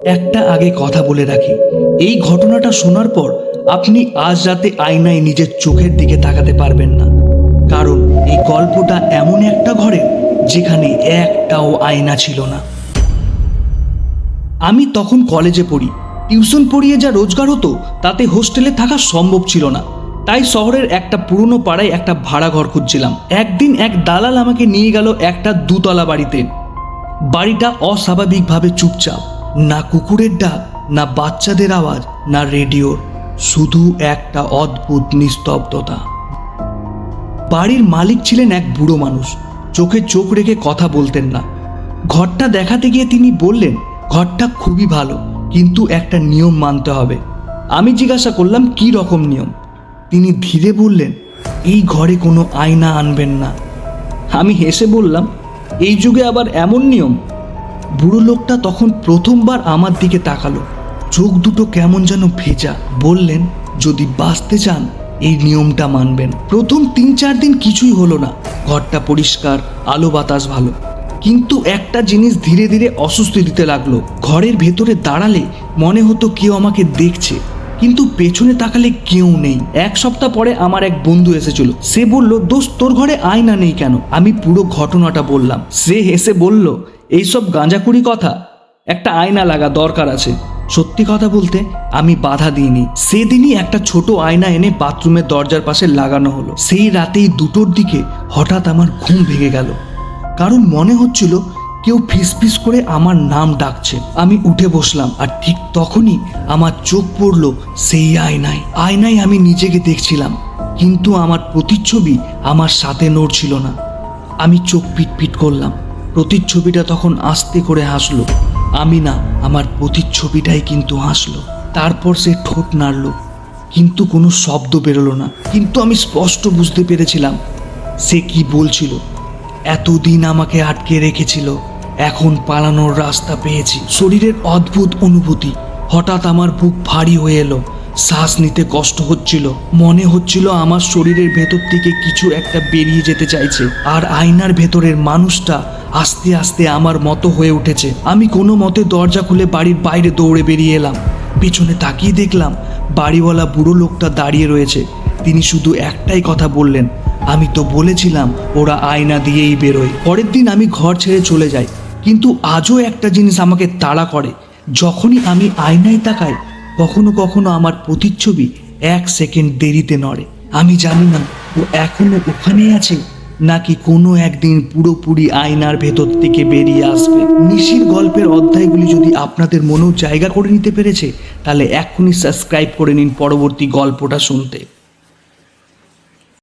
একটা আগে কথা বলে রাখি, এই ঘটনাটা শোনার পর আপনি আজ রাতে আয়নায় নিজের চোখের দিকে তাকাতে পারবেন না, কারণ এই গল্পটা এমন একটা ঘরে যেখানে একটাও আয়না ছিল না। আমি তখন কলেজে পড়ি। টিউশন পড়িয়ে যা রোজগার হতো তাতে হোস্টেলে থাকা সম্ভব ছিল না। তাই শহরের একটা পুরনো পাড়ায় একটা ভাড়া ঘর খুঁজছিলাম। একদিন এক দালাল আমাকে নিয়ে গেল একটা দুতলা বাড়িতে। বাড়িটা অস্বাভাবিকভাবে চুপচাপ, না কুকুরের ডাক, না বাচ্চাদের আওয়াজ, না রেডিওর, শুধু একটা অদ্ভুত নিস্তব্ধতা। বাড়ির মালিক ছিলেন এক বুড়ো মানুষ, চোখে চোখ রেখে কথা বলতেন না। ঘরটা দেখাতে গিয়ে তিনি বললেন, ঘরটা খুবই ভালো, কিন্তু একটা নিয়ম মানতে হবে। আমি জিজ্ঞাসা করলাম, কি রকম নিয়ম? তিনি ধীরে বললেন, এই ঘরে কোনো আয়না আনবেন না। আমি হেসে বললাম, এই যুগে আবার এমন নিয়ম? বুড়ো লোকটা তখন প্রথমবার আমার দিকে তাকালো, চোখ দুটো কেমন যেন ভেজা। বললেন, যদি বাঁচতে চান এই নিয়মটা মানবেন। প্রথম 3-4 দিন কিছুই হলো না, ঘরটা পরিষ্কার, আলো বাতাস ভালো। কিন্তু একটা জিনিস ধীরে ধীরে অস্বস্তি দিতে লাগলো। ঘরের ভেতরে দাঁড়ালে মনে হতো কেউ আমাকে দেখছে, কিন্তু পেছনে তাকালে কেউ নেই। 1 সপ্তাহ পরে আমার এক বন্ধু এসেছিল। সে বলল, দোস্ত, তোর ঘরে আয়না নেই কেন? আমি পুরো ঘটনাটা বললাম। সে হেসে বলল, এইসব গাঁজাখুরি কথা, একটা আয়না লাগা দরকার আছে। সত্যি কথা বলতে আমি বাধা দিইনি। সেদিনই একটা ছোট আয়না এনে বাথরুমের দরজার পাশে লাগানো হলো। সেই রাতেই 2টোর দিকে হঠাৎ আমার ঘুম ভেঙে গেল, কারণ মনে হচ্ছিল কেউ ফিসফিস করে আমার নাম ডাকছে। আমি উঠে বসলাম, আর ঠিক তখনই আমার চোখ পড়ল সেই আয়নায়। আয়নায় আমি নিজেকে দেখছিলাম, কিন্তু আমার প্রতিচ্ছবি আমার সাথে নড়ছিল না। আমি চোখ পিটপিট করলাম। প্রতিচ্ছবিটা তখন আস্তে করে হাসলো। আমি না, আমার প্রতিচ্ছবিটাই কিন্তু হাসলো। তারপর সে ঠোঁট নাড়ল, কিন্তু কোনো শব্দ বেরোলো না। কিন্তু আমি স্পষ্ট বুঝতে পেরেছিলাম সে কি বলছিল। এতদিন আমাকে আটকে রেখেছিল, এখন পালানোর রাস্তা পেয়েছি। শরীরের অদ্ভুত অনুভূতি। হঠাৎ আমার বুক ভারী হয়ে এলো, শ্বাস নিতে কষ্ট হচ্ছিল। মনে হচ্ছিল আমার শরীরের ভেতর থেকে কিছু একটা বেরিয়ে যেতে চাইছে, আর আয়নার ভেতরের মানুষটা আস্তে আস্তে আমার মতো হয়ে উঠেছে। আমি কোনো মতে দরজা খুলে বাড়ির বাইরে দৌড়ে বেরিয়ে এলাম। পিছনে তাকিয়ে দেখলাম বাড়িওয়ালা বুড়ো লোকটা দাঁড়িয়ে রয়েছে। তিনি শুধু একটাই কথা বললেন, আমি তো বলেছিলাম ওরা আয়না দিয়েই বেরোয়। পরের দিন আমি ঘর ছেড়ে চলে যাই, কিন্তু আজও একটা জিনিস আমাকে তাড়া করে। যখনই আমি আয়নায় তাকাই, কখনো কখনো আমার প্রতিচ্ছবি 1 সেকেন্ড দেরিতে নড়ে। আমি জানি না ও এখনো ওখানেই আছে, নাকি কোনো একদিন পুরোপুরি আয়নার ভেতর থেকে বেরিয়ে আসবে। নিশির গল্পের অধ্যায়গুলি যদি আপনাদের মনেও জায়গা করে নিতে পেরেছে, তাহলে এখনই সাবস্ক্রাইব করে নিন পরবর্তী গল্পটা শুনতে।